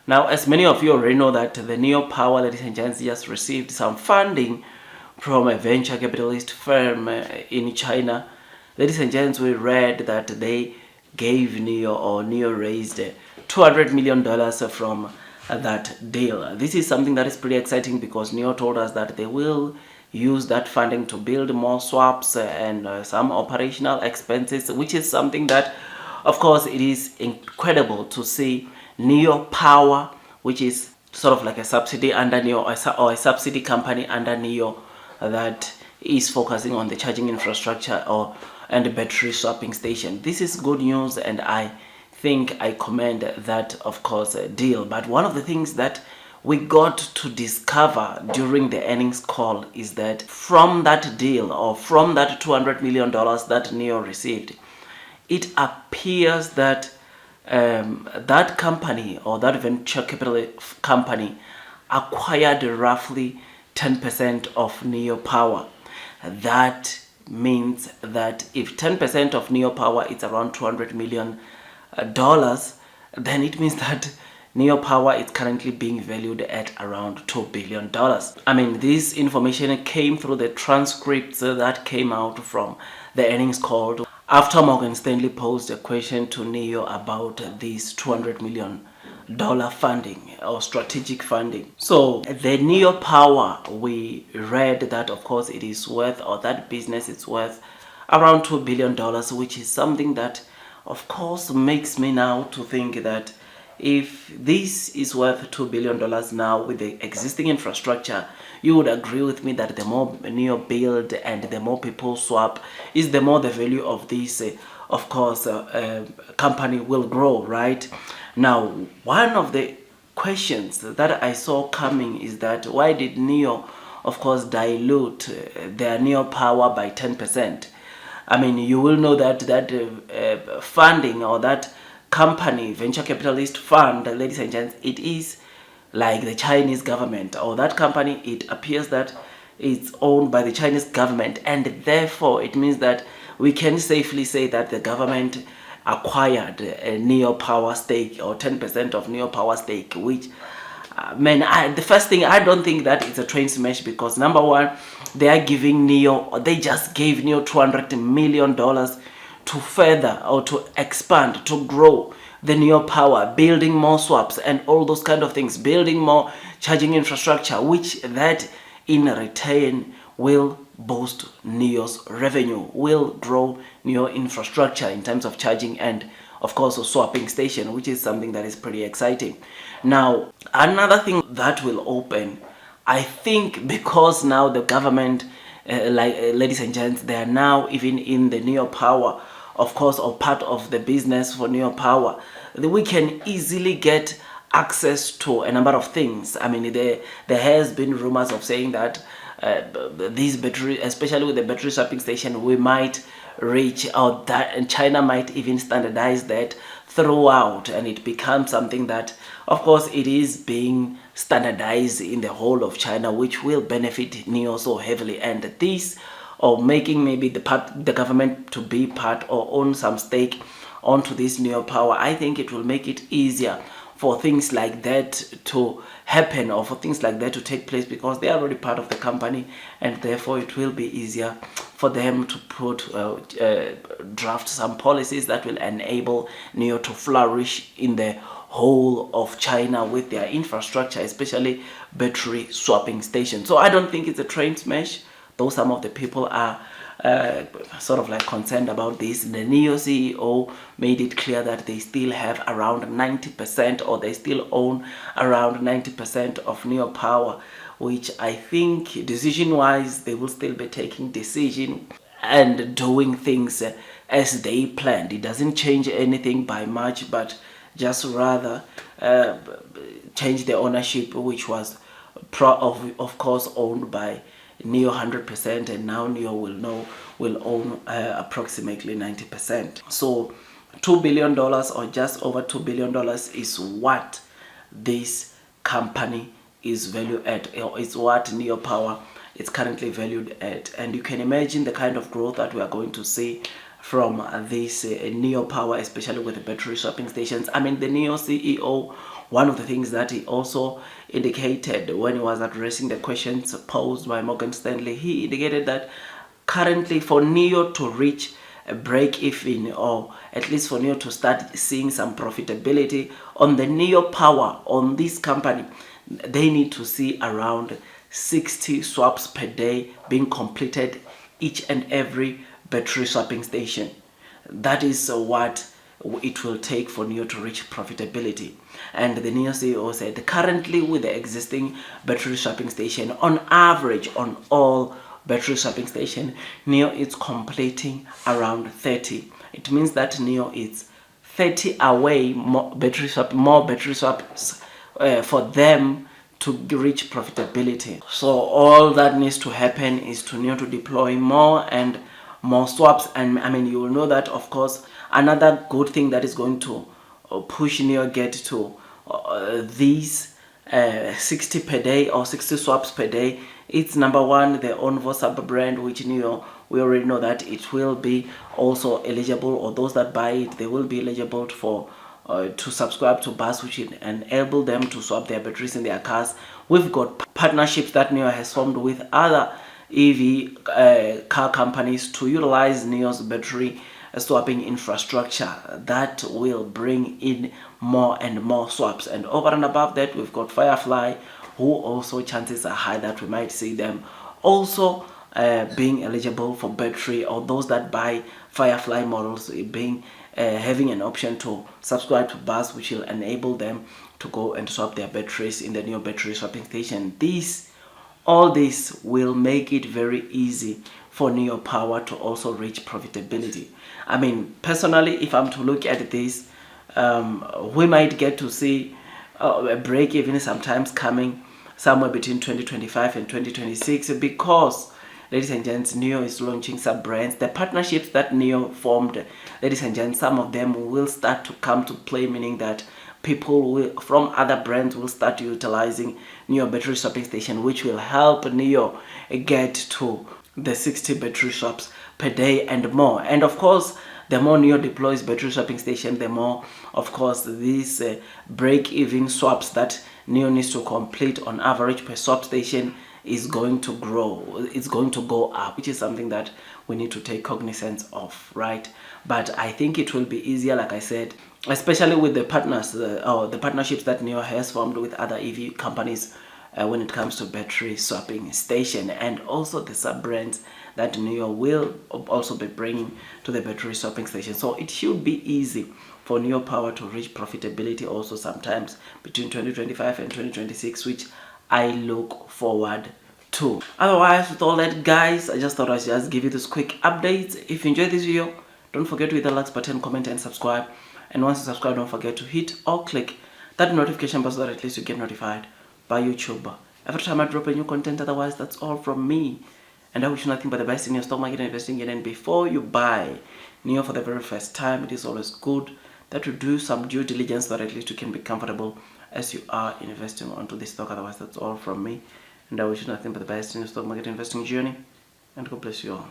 Now, as many of you already know that the Nio Power, ladies and gents, just received some funding from a venture capitalist firm in China. Ladies and gents, we read that they gave Nio raised $200 million from that deal. This is something that is pretty exciting because Nio told us that they will use that funding to build more swaps and some operational expenses, which is something that, of course, it is incredible to see Nio Power, which is sort of like a subsidy under Nio, or a subsidy company under Nio, that is focusing on the charging infrastructure and the battery swapping station. This is good news, and I think I commend that, of course, deal. But one of the things that we got to discover during the earnings call is that from that deal, or from that $200 million that Nio received, it appears that that company, or that venture capital company, acquired roughly 10% of Nio Power. That means that if 10% of Nio Power is around $200 million, then it means that Nio Power is currently being valued at around $2 billion. I mean, this information came through the transcripts that came out from the earnings call after Morgan Stanley posed a question to Nio about this $200 million funding, or strategic funding. So the Nio Power, we read that, of course, it is worth, or that business is worth around $2 billion, which is something that, of course, makes me now to think that if this is worth $2 billion now with the existing infrastructure, you would agree with me that the more Nio build and the more people swap, is the more the value of this, of course, company will grow, right? Now, one of the questions that I saw coming is that why did Nio, of course, dilute their Nio Power by 10%? I mean, you will know that funding, or that company, venture capitalist fund, ladies and gents, it is like the Chinese government, or that company, it appears that it's owned by the Chinese government, and therefore it means that we can safely say that the government acquired a Nio Power stake, or 10% of Nio Power stake, which the first thing, I don't think that it's a train smash, because number one, they are giving Nio, or they just gave Nio $200 million to further, or to expand, to grow the Nio Power, building more swaps and all those kind of things, building more charging infrastructure, which that in return will boost Nio's revenue, will grow Nio infrastructure in terms of charging and, of course, a swapping station, which is something that is pretty exciting. Now, another thing that will open, I think, because now the government, ladies and gents, they are now even in the Nio Power, of course, or part of the business for Nio Power, we can easily get access to a number of things. I mean, there has been rumors of saying that these battery, especially with the battery swapping station, we might reach out that, and China might even standardize that throughout, and it becomes something that, of course, it is being standardized in the whole of China, which will benefit Nio so heavily. And this, or making maybe the government to be part, or own some stake onto this Nio Power, I think it will make it easier for things like that to happen, or for things like that to take place, because they are already part of the company, and therefore it will be easier for them to put draft some policies that will enable Nio to flourish in the whole of China with their infrastructure, especially battery swapping stations. So I don't think it's a train smash, though some of the people are sort of like concerned about this. The Nio CEO made it clear that they still have around 90%, or they still own around 90% of Nio Power, which I think decision-wise they will still be taking decision and doing things as they planned. It doesn't change anything by much, but just rather change the ownership, which was of course owned by Nio 100%, and now Nio will own approximately 90%. So $2 billion, or just over $2 billion, is what this company is valued at, or is what Nio Power is currently valued at. And you can imagine the kind of growth that we are going to see from this Nio Power, especially with the battery swapping stations. I mean, the Nio CEO, one of the things that he also indicated when he was addressing the questions posed by Morgan Stanley, he indicated that currently for Nio to reach a break even, or at least for Nio to start seeing some profitability on the Nio Power, on this company, they need to see around 60 swaps per day being completed each and every battery swapping station. That is what it will take for Nio to reach profitability. And the Nio CEO said currently with the existing battery swapping station, on average on all battery swapping station, Nio is completing around 30. It means that Nio is 30 away more battery swaps for them to reach profitability. So all that needs to happen is to Nio to deploy more and more swaps. And I mean, you will know that, of course, another good thing that is going to push Nio get to these 60 per day or 60 swaps per day, it's number one, the Onvo sub brand, which Nio, we already know that it will be also eligible, or those that buy it, they will be eligible for to subscribe to bus, which will enable them to swap their batteries in their cars. We've got partnerships that Nio has formed with other EV car companies to utilize Nio's battery swapping infrastructure that will bring in more and more swaps. And over and above that, we've got Firefly, who also chances are high that we might see them also being eligible for battery, or those that buy Firefly models being having an option to subscribe to bus, which will enable them to go and swap their batteries in the Nio battery swapping station. All this will make it very easy for Nio Power to also reach profitability. I mean, personally, if I'm to look at this, we might get to see a break even sometimes coming somewhere between 2025 and 2026, because, ladies and gents, Nio is launching some brands. The partnerships that Nio formed, ladies and gents, some of them will start to come to play, meaning that people from other brands will start utilizing Nio battery swapping station, which will help Nio get to the 60 battery swaps per day and more. And of course, the more Nio deploys battery swapping station, the more, of course, these break-even swaps that Nio needs to complete on average per swap station is going to grow. It's going to go up, which is something that we need to take cognizance of, right? But I think it will be easier, like I said, especially with the partners or the partnerships that Nio has formed with other EV companies when it comes to battery swapping station, and also the sub brands that Nio will also be bringing to the battery swapping station. So it should be easy for Nio Power to reach profitability also sometimes between 2025 and 2026, which I look forward to. Otherwise, with all that, guys, I just thought I'd just give you this quick update. If you enjoyed this video, don't forget to hit the like button, comment and subscribe. And once you subscribe, don't forget to hit or click that notification bell so that at least you get notified by YouTube every time I drop a new content. Otherwise, that's all from me, and I wish you nothing but the best in your stock market investing. And before you buy Nio for the very first time, it is always good that you do some due diligence so that at least you can be comfortable as you are investing onto this stock. Otherwise, that's all from me, and I wish you nothing but the best in your stock market investing journey, and God bless you all.